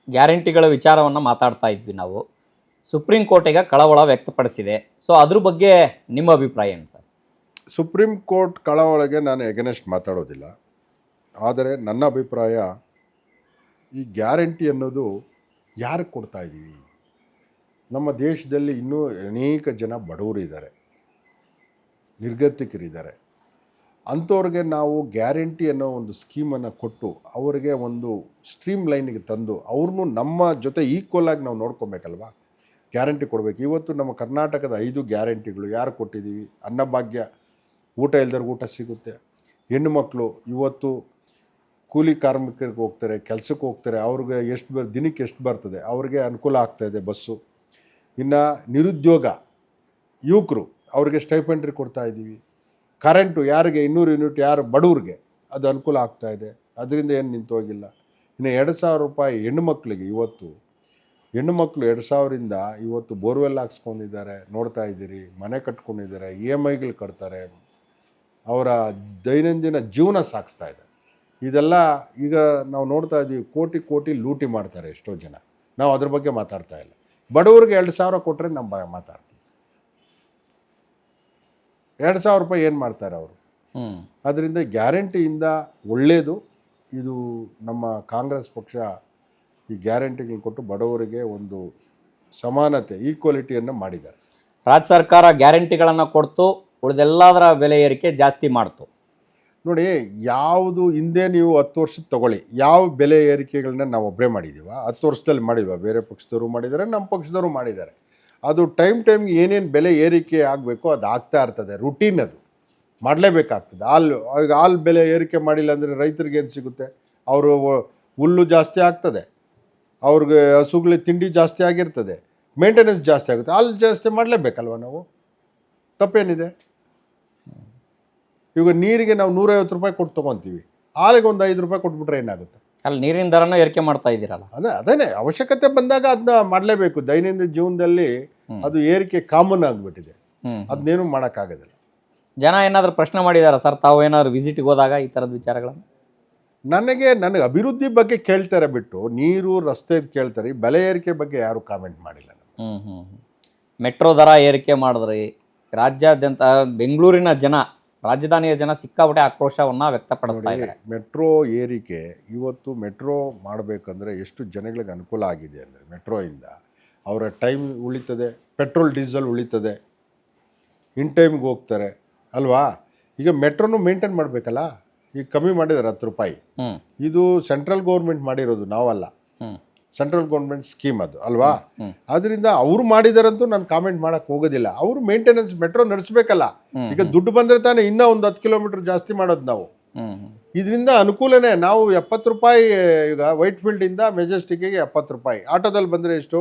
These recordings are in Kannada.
ಗ್ಯಾರಂಟಿಗಳ ವಿಚಾರವನ್ನು ಮಾತಾಡ್ತಾ ಇದ್ವಿ ನಾವು. ಸುಪ್ರೀಂ ಕೋರ್ಟ್ ಈಗ ಕಳವಳ ವ್ಯಕ್ತಪಡಿಸಿದೆ. ಸೊ ಅದ್ರ ಬಗ್ಗೆ ನಿಮ್ಮ ಅಭಿಪ್ರಾಯ ಏನು ಸರ್? ಸುಪ್ರೀಂ ಕೋರ್ಟ್ ಕಳವಳಗೆ ನಾನು ಎಗನೆಸ್ಟ್ ಮಾತಾಡೋದಿಲ್ಲ. ಆದರೆ ನನ್ನ ಅಭಿಪ್ರಾಯ, ಈ ಗ್ಯಾರಂಟಿ ಅನ್ನೋದು ಯಾರಿಗೆ ಕೊಡ್ತಾ ಇದ್ದೀವಿ? ನಮ್ಮ ದೇಶದಲ್ಲಿ ಇನ್ನೂ ಅನೇಕ ಜನ ಬಡವರು ಇದ್ದಾರೆ, ನಿರ್ಗತಿಕರಿದ್ದಾರೆ. ಅಂಥವ್ರಿಗೆ ನಾವು ಗ್ಯಾರಂಟಿ ಅನ್ನೋ ಒಂದು ಸ್ಕೀಮನ್ನು ಕೊಟ್ಟು ಅವರಿಗೆ ಒಂದು ಸ್ಟ್ರೀಮ್ ಲೈನಿಗೆ ತಂದು ಅವ್ರನ್ನೂ ನಮ್ಮ ಜೊತೆ ಈಕ್ವಲ್ ಆಗಿ ನಾವು ನೋಡ್ಕೊಬೇಕಲ್ವ. ಗ್ಯಾರಂಟಿ ಕೊಡಬೇಕು. ಇವತ್ತು ನಮ್ಮ ಕರ್ನಾಟಕದ 5 ಗ್ಯಾರಂಟಿಗಳು ಯಾರು ಕೊಟ್ಟಿದ್ದೀವಿ? ಅನ್ನಭಾಗ್ಯ, ಊಟ ಇಲ್ದವ್ರಿಗೆ ಊಟ ಸಿಗುತ್ತೆ. ಹೆಣ್ಣು ಮಕ್ಕಳು ಇವತ್ತು ಕೂಲಿ ಕಾರ್ಮಿಕರಿಗೆ ಹೋಗ್ತಾರೆ, ಕೆಲಸಕ್ಕೆ ಹೋಗ್ತಾರೆ, ಅವ್ರಿಗೆ ದಿನಕ್ಕೆ ಎಷ್ಟು ಬರ್ತದೆ, ಅವ್ರಿಗೆ ಅನುಕೂಲ ಆಗ್ತಾಯಿದೆ ಬಸ್ಸು. ಇನ್ನು ನಿರುದ್ಯೋಗ ಯುವಕರು, ಅವ್ರಿಗೆ ಸ್ಟೈಪೆಂಡ್ರಿ ಕೊಡ್ತಾ ಇದ್ದೀವಿ. ಕರೆಂಟು ಯಾರಿಗೆ 200 ಯೂನಿಟ್, ಯಾರು ಬಡವ್ರಿಗೆ ಅದು ಅನುಕೂಲ ಆಗ್ತಾಯಿದೆ, ಅದರಿಂದ ಏನು ನಿಂತೋಗಿಲ್ಲ. ಇನ್ನು 2,000 ರೂಪಾಯಿ ಹೆಣ್ಣು ಮಕ್ಕಳಿಗೆ, ಇವತ್ತು ಹೆಣ್ಣು ಮಕ್ಕಳು 2,000ರಿಂದ ಇವತ್ತು ಬೋರ್ವೆಲ್ ಹಾಕ್ಸ್ಕೊಂಡಿದ್ದಾರೆ, ನೋಡ್ತಾ ಇದ್ದೀರಿ. ಮನೆ ಕಟ್ಕೊಂಡಿದ್ದಾರೆ, EMIಗಳು ಕಟ್ತಾರೆ, ಅವರ ದೈನಂದಿನ ಜೀವನ ಸಾಗಿಸ್ತಾ ಇದ್ದಾರೆ. ಇದೆಲ್ಲ ಈಗ ನಾವು ನೋಡ್ತಾ ಇದ್ದೀವಿ. ಕೋಟಿ ಕೋಟಿ ಲೂಟಿ ಮಾಡ್ತಾರೆ ಎಷ್ಟೋ ಜನ. ನಾವು ಅದ್ರ ಬಗ್ಗೆ ಮಾತಾಡ್ತಾ ಇಲ್ಲ. ಬಡವ್ರಿಗೆ 2,000 ಕೊಟ್ಟರೆ ನಮ್ಮ ಮಾತಾಡ್ತೀವಿ. 2,000 ರೂಪಾಯಿ ಏನು ಮಾಡ್ತಾರೆ ಅವರು? ಅದರಿಂದ ಗ್ಯಾರಂಟಿಯಿಂದ ಒಳ್ಳೆಯದು. ಇದು ನಮ್ಮ ಕಾಂಗ್ರೆಸ್ ಪಕ್ಷ ಈ ಗ್ಯಾರಂಟಿಗಳು ಕೊಟ್ಟು ಬಡವರಿಗೆ ಒಂದು ಸಮಾನತೆ, ಈಕ್ವಾಲಿಟಿಯನ್ನು ಮಾಡಿದ್ದಾರೆ. ರಾಜ್ಯ ಸರ್ಕಾರ ಗ್ಯಾರಂಟಿಗಳನ್ನು ಕೊಡ್ತು, ಉಳಿದೆಲ್ಲದರ ಬೆಲೆ ಏರಿಕೆ ಜಾಸ್ತಿ ಮಾಡ್ತು. ನೋಡಿ, ಯಾವುದು ಹಿಂದೆ ನೀವು 10 ವರ್ಷದ ತೊಗೊಳ್ಳಿ, ಯಾವ ಬೆಲೆ ಏರಿಕೆಗಳನ್ನ ನಾವು ಒಬ್ಬರೇ ಮಾಡಿದ್ದೀವ? 10 ವರ್ಷದಲ್ಲಿ ಮಾಡಿಲ್ವ? ಬೇರೆ ಪಕ್ಷದವರು ಮಾಡಿದ್ದಾರೆ, ನಮ್ಮ ಪಕ್ಷದವರು ಮಾಡಿದ್ದಾರೆ. ಅದು ಟೈಮ್ಗೆ ಏನೇನು ಬೆಲೆ ಏರಿಕೆ ಆಗಬೇಕು ಅದು ಆಗ್ತಾ ಇರ್ತದೆ. ರುಟೀನ್, ಅದು ಮಾಡಲೇಬೇಕಾಗ್ತದೆ. ಈಗ ಹಾಲು ಬೆಲೆ ಏರಿಕೆ ಮಾಡಿಲ್ಲ ಅಂದರೆ ರೈತರಿಗೆ ಏನು ಸಿಗುತ್ತೆ? ಅವರು ಹುಲ್ಲು ಜಾಸ್ತಿ ಆಗ್ತದೆ, ಅವ್ರಿಗೆ ಹಸುಗಳಿಗೆ ತಿಂಡಿ ಜಾಸ್ತಿ ಆಗಿರ್ತದೆ, ಮೇಂಟೆನೆನ್ಸ್ ಜಾಸ್ತಿ ಆಗುತ್ತೆ. ಹಾಲು ಜಾಸ್ತಿ ಮಾಡಲೇಬೇಕಲ್ವ ನಾವು? ತಪ್ಪೇನಿದೆ? ಇವಾಗ ನೀರಿಗೆ ನಾವು 150 ರೂಪಾಯಿ ಕೊಟ್ಟು ತೊಗೊತೀವಿ, ಹಾಲಿಗೆ ಒಂದು 5 ರೂಪಾಯಿ ಕೊಟ್ಬಿಟ್ರೆ ಏನಾಗುತ್ತೆ? ಅಲ್ಲಿ ನೀರಿನ ದರನೂ ಏರಿಕೆ ಮಾಡ್ತಾ ಇದ್ದೀರಲ್ಲ. ಅದೇನೇ ಅವಶ್ಯಕತೆ ಬಂದಾಗ ಅದನ್ನ ಮಾಡಲೇಬೇಕು. ದೈನಂದಿನ ಜೀವನದಲ್ಲಿ ಅದು ಏರಿಕೆ ಕಾಮನ್ ಆಗಿಬಿಟ್ಟಿದೆ, ಅದನ್ನೇನು ಮಾಡೋಕ್ಕಾಗೋದಿಲ್ಲ. ಜನ ಏನಾದರೂ ಪ್ರಶ್ನೆ ಮಾಡಿದಾರ ಸರ್, ತಾವು ಏನಾದ್ರು ವಿಸಿಟ್ಗೆ ಹೋದಾಗ ಈ ಥರದ ವಿಚಾರಗಳನ್ನು? ನನಗೆ ಅಭಿವೃದ್ಧಿ ಬಗ್ಗೆ ಕೇಳ್ತಾರೆ ಬಿಟ್ಟು ನೀರು ರಸ್ತೆ ಕೇಳ್ತಾರೆ. ಬೆಲೆ ಏರಿಕೆ ಬಗ್ಗೆ ಯಾರು ಕಾಮೆಂಟ್ ಮಾಡಿಲ್ಲ. ಮೆಟ್ರೋ ದರ ಏರಿಕೆ ಮಾಡಿದ್ರಿ, ರಾಜ್ಯಾದ್ಯಂತ ಬೆಂಗಳೂರಿನ ಜನ, ರಾಜಧಾನಿಯ ಜನ ಸಿಕ್ಕಾಪಟ್ಟೆ ಆಕ್ರೋಶವನ್ನು ವ್ಯಕ್ತಪಡಿಸ್ತಾ ಇದ್ದಾರೆ. ಮೆಟ್ರೋ ಏರಿಕೆ, ಇವತ್ತು ಮೆಟ್ರೋ ಮಾಡಬೇಕಂದ್ರೆ ಎಷ್ಟು ಜನಗಳಿಗೆ ಅನುಕೂಲ ಆಗಿದೆ ಅಂದರೆ, ಮೆಟ್ರೋಯಿಂದ ಅವರ ಟೈಮ್ ಉಳಿತದೆ, ಪೆಟ್ರೋಲ್ ಡೀಸೆಲ್ ಉಳಿತದೆ, ಇನ್ ಟೈಮ್ಗೆ ಹೋಗ್ತಾರೆ ಅಲ್ವಾ. ಈಗ ಮೆಟ್ರೋನು ಮೇಂಟೈನ್ ಮಾಡಬೇಕಲ್ಲ. ಈಗ ಕಮ್ಮಿ ಮಾಡಿದ್ದಾರೆ 10 ರೂಪಾಯಿ. ಇದು ಸೆಂಟ್ರಲ್ ಗೌರ್ಮೆಂಟ್ ಮಾಡಿರೋದು, ನಾವಲ್ಲ. ಸೆಂಟ್ರಲ್ ಗೌರ್ಮೆಂಟ್ ಸ್ಕೀಮ್ ಅದು ಅಲ್ವಾ. ಅದರಿಂದ ಅವರು ಮಾಡಿದಾರಂತೂ ನಾನು ಕಾಮೆಂಟ್ ಮಾಡಕ್ಕೆ ಹೋಗೋದಿಲ್ಲ. ಅವರು ಮೇಂಟೆನೆನ್ಸ್ ಮೆಟ್ರೋ ನಡೆಸಬೇಕಲ್ಲ. ಈಗ ದುಡ್ಡು ಬಂದರೆ ತಾನೇ ಇನ್ನೂ ಒಂದು 10 ಕಿಲೋಮೀಟರ್ ಜಾಸ್ತಿ ಮಾಡೋದು ನಾವು. ಇದರಿಂದ ಅನುಕೂಲನೇ. ನಾವು 70 ರೂಪಾಯಿ ಈಗ ವೈಟ್ ಫೀಲ್ಡಿಂದ ಮೆಜೆಸ್ಟಿಕ್ಗೆ 70 ರೂಪಾಯಿ. ಆಟೋದಲ್ಲಿ ಬಂದರೆ ಎಷ್ಟು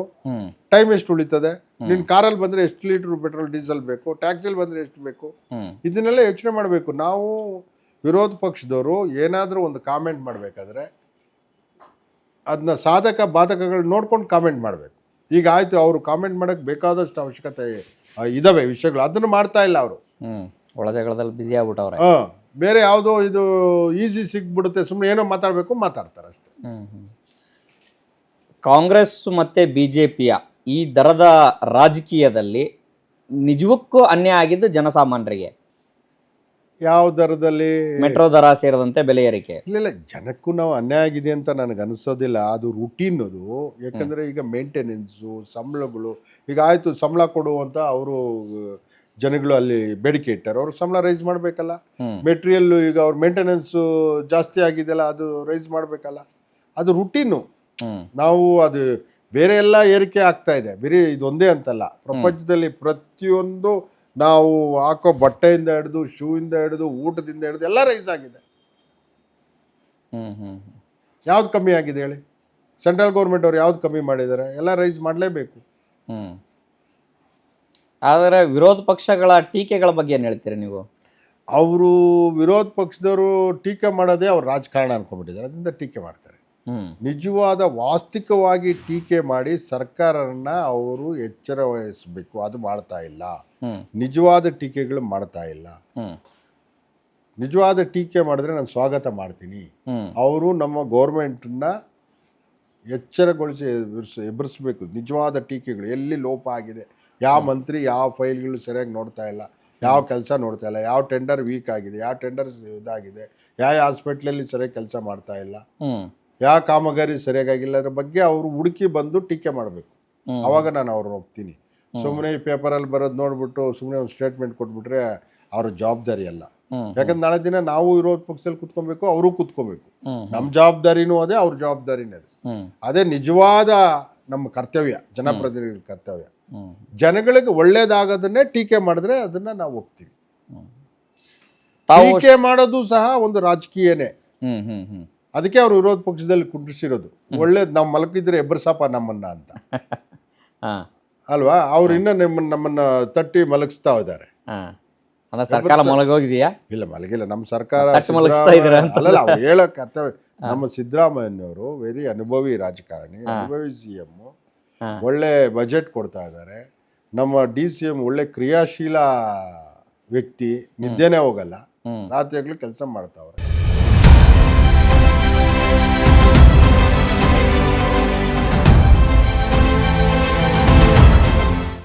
ಟೈಮ್, ಎಷ್ಟು ಉಳಿತದೆ? ನಿನ್ನ ಕಾರಲ್ಲಿ ಬಂದರೆ ಎಷ್ಟು ಲೀಟ್ರ್ ಪೆಟ್ರೋಲ್ ಡೀಸೆಲ್ ಬೇಕು? ಟ್ಯಾಕ್ಸಿಲಿ ಬಂದರೆ ಎಷ್ಟು ಬೇಕು? ಇದನ್ನೆಲ್ಲ ಯೋಚನೆ ಮಾಡಬೇಕು. ನಾವು ವಿರೋಧ ಪಕ್ಷದವರು ಏನಾದರೂ ಒಂದು ಕಾಮೆಂಟ್ ಮಾಡಬೇಕಾದ್ರೆ ಅದನ್ನ ಸಾಧಕ ಬಾಧಕಗಳು ನೋಡ್ಕೊಂಡು ಕಾಮೆಂಟ್ ಮಾಡಬೇಕು. ಈಗ ಆಯಿತು, ಅವರು ಕಾಮೆಂಟ್ ಮಾಡೋಕ್ಕೆ ಬೇಕಾದಷ್ಟು ಅವಶ್ಯಕತೆ ಇದ್ದಾವೆ ವಿಷಯಗಳು, ಅದನ್ನು ಮಾಡ್ತಾ ಇಲ್ಲ ಅವರು. ಒಳಜಗಳದಲ್ಲಿ ಬ್ಯುಸಿ ಆಗ್ಬಿಟ್ಟವ್ರೆ. ಬೇರೆ ಯಾವುದೋ ಇದು ಈಸಿ ಸಿಗ್ಬಿಡುತ್ತೆ, ಸುಮ್ಮನೆ ಏನೋ ಮಾತಾಡ್ತಾರೆ ಅಷ್ಟೇ. ಕಾಂಗ್ರೆಸ್ ಮತ್ತು BJPಯ ಈ ದರದ ರಾಜಕೀಯದಲ್ಲಿ ನಿಜಕ್ಕೂ ಅನ್ಯಾಯ ಆಗಿದ್ದು ಜನಸಾಮಾನ್ಯರಿಗೆ. ಯಾವ ದರದಲ್ಲಿ? ಮೆಟ್ರೋ ದರ ಸೇರಿದಂತೆ ಬೆಲೆ ಏರಿಕೆ. ಇಲ್ಲ, ಜನಕ್ಕೂ ನಾವು ಅನ್ಯಾಯ ಆಗಿದೆ ಅಂತ ನನಗೆ ಅನಿಸೋದಿಲ್ಲ. ಅದು ರುಟೀನ್ ಅದು. ಯಾಕಂದರೆ ಈಗ ಮೇಂಟೆನೆನ್ಸು, ಸಂಬಳಗಳು, ಈಗ ಆಯಿತು ಸಂಬಳ ಕೊಡು ಅಂತ ಅವರು ಜನಗಳು ಅಲ್ಲಿ ಬೇಡಿಕೆ ಇಟ್ಟಾರೆ, ಅವ್ರು ಸಂಬಳ ರೈಸ್ ಮಾಡಬೇಕಲ್ಲ. ಮೆಟೀರಿಯಲ್ಲು ಈಗ ಅವ್ರ ಮೇಂಟೆನೆನ್ಸು ಜಾಸ್ತಿ ಆಗಿದೆಯಲ್ಲ, ಅದು ರೈಸ್ ಮಾಡಬೇಕಲ್ಲ. ಅದು ರುಟೀನು. ನಾವು ಅದು ಬೇರೆ ಎಲ್ಲ ಏರಿಕೆ ಆಗ್ತಾ ಇದೆ, ಬೇರೆ ಇದೊಂದೇ ಅಂತಲ್ಲ. ಪ್ರಪಂಚದಲ್ಲಿ ಪ್ರತಿಯೊಂದು ನಾವು ಹಾಕೋ ಬಟ್ಟೆಯಿಂದ ಹಿಡಿದು, ಶೂಯಿಂದ ಹಿಡಿದು, ಊಟದಿಂದ ಹಿಡಿದು ಎಲ್ಲ ರೈಸ್ ಆಗಿದೆ. ಯಾವ್ದು ಕಮ್ಮಿ ಆಗಿದೆ ಹೇಳಿ? ಸೆಂಟ್ರಲ್ ಗೌರ್ಮೆಂಟ್ ಅವ್ರು ಯಾವ್ದು ಕಮ್ಮಿ ಮಾಡಿದ್ದಾರೆ? ಎಲ್ಲ ರೈಸ್ ಮಾಡಲೇಬೇಕು. ಆದರೆ ವಿರೋಧ ಪಕ್ಷಗಳ ಟೀಕೆಗಳ ಬಗ್ಗೆ ಏನು ಹೇಳ್ತೀರಿ ನೀವು? ಅವರು ವಿರೋಧ ಪಕ್ಷದವರು ಟೀಕೆ ಮಾಡೋದೇ ಅವ್ರು ರಾಜಕಾರಣ ಅನ್ಕೊಂಡ್ಬಿಟ್ಟಿದ್ದಾರೆ, ಅದರಿಂದ ಟೀಕೆ ಮಾಡ್ತಾರೆ. ನಿಜವಾದ ವಾಸ್ತವಿಕವಾಗಿ ಟೀಕೆ ಮಾಡಿ ಸರ್ಕಾರನ ಅವರು ಎಚ್ಚರ ವಹಿಸಬೇಕು, ಅದು ಮಾಡ್ತಾ ಇಲ್ಲ. ನಿಜವಾದ ಟೀಕೆಗಳು ಮಾಡ್ತಾ ಇಲ್ಲ. ನಿಜವಾದ ಟೀಕೆ ಮಾಡಿದ್ರೆ ನಾನು ಸ್ವಾಗತ ಮಾಡ್ತೀನಿ. ಅವರು ನಮ್ಮ ಗೌರ್ಮೆಂಟನ್ನ ಎಚ್ಚರಗೊಳಿಸಿ ಎಬ್ಬರಿಸಬೇಕು. ನಿಜವಾದ ಟೀಕೆಗಳು ಎಲ್ಲಿ ಲೋಪ ಆಗಿದೆ, ಯಾವ ಮಂತ್ರಿ ಯಾವ ಫೈಲ್ಗಳು ಸರಿಯಾಗಿ ನೋಡ್ತಾ ಇಲ್ಲ, ಯಾವ ಕೆಲಸ ನೋಡ್ತಾ ಇಲ್ಲ, ಯಾವ ಟೆಂಡರ್ ವೀಕ್ ಆಗಿದೆ, ಯಾವ ಟೆಂಡರ್ ಇದಾಗಿದೆ, ಯಾವ ಹಾಸ್ಪಿಟ್ಲಲ್ಲಿ ಸರಿಯಾಗಿ ಕೆಲಸ ಮಾಡ್ತಾ ಇಲ್ಲ, ಯಾವ ಕಾಮಗಾರಿ ಸರಿಯಾಗಿಲ್ಲ, ಅದ್ರ ಬಗ್ಗೆ ಅವರು ಹುಡುಕಿ ಬಂದು ಟೀಕೆ ಮಾಡಬೇಕು. ಅವಾಗ ನಾನು ಅವ್ರನ್ನ ಒಪ್ತೀನಿ. ಸುಮ್ಮನೆ ಈ ಪೇಪರಲ್ಲಿ ಬರೋದು ನೋಡ್ಬಿಟ್ಟು ಸುಮ್ಮನೆ ಒಂದು ಸ್ಟೇಟ್ಮೆಂಟ್ ಕೊಟ್ಬಿಟ್ರೆ ಅವ್ರ ಜವಾಬ್ದಾರಿ ಅಲ್ಲ. ಯಾಕಂದ್ರೆ ನಾಳೆ ದಿನ ನಾವು ವಿರೋಧ ಪಕ್ಷದಲ್ಲಿ ಕುತ್ಕೊಬೇಕು, ಅವರು ಕುತ್ಕೋಬೇಕು. ನಮ್ಮ ಜವಾಬ್ದಾರಿನೂ ಅದೇ, ಅವ್ರ ಜವಾಬ್ದಾರಿನೇ ಅದೇ. ಅದೇ ನಿಜವಾದ ನಮ್ಮ ಕರ್ತವ್ಯ, ಜನಪ್ರತಿನಿಧಿಗಳ ಕರ್ತವ್ಯ. ಜನಗಳಿಗೆ ಒಳ್ಳೇದಾಗೋದನ್ನೇ ಟೀಕೆ ಮಾಡಿದ್ರೆ ಅದನ್ನ ನಾವು ಒಪ್ತೀವಿ. ಟೀಕೆ ಮಾಡೋದು ಸಹ ಒಂದು ರಾಜಕೀಯನೇ. ಅದಕ್ಕೆ ಅವ್ರು ವಿರೋಧ ಪಕ್ಷದಲ್ಲಿ ಕುಂಡ್ರಿಸಿರೋದು. ಒಳ್ಳೇದು ನಾವು ಮಲಗಿದ್ರೆ ಎಬ್ಬರ್ಸಪ್ಪ ನಮ್ಮನ್ನ ಅಂತ ಅಲ್ವಾ? ಅವ್ರು ಇನ್ನ ನಮ್ಮನ್ನ ತಟ್ಟಿ ಮಲಗಿಸ್ತಾ ಇದ್ದಾರೆ. ಸರ್ಕಾರ ಮಲಗೋಗಿದೆಯಾ? ಇಲ್ಲ, ಮಲಗಿಲ್ಲ. ನಮ್ಮ ಸರ್ಕಾರ ಅಲ್ಲ, ಅವ್ರು ಹೇಳೋ ಕರ್ತವ್ಯ. ನಮ್ಮ ಸಿದ್ದರಾಮಯ್ಯನವರು ವೆರಿ ಅನುಭವಿ ರಾಜಕಾರಣಿ, ಅನುಭವಿ CM, ಒಳ್ಳೆ ಬಜೆಟ್ ಕೊಡ್ತಾ ಇದ್ದಾರೆ. ನಮ್ಮ DCM ಒಳ್ಳೆ ಕ್ರಿಯಾಶೀಲ ವ್ಯಕ್ತಿ, ನಿದ್ದೆನೇ ಹೋಗಲ್ಲ, ರಾತ್ರಿ ಕೆಲಸ ಮಾಡ್ತಾವ್ರೆ.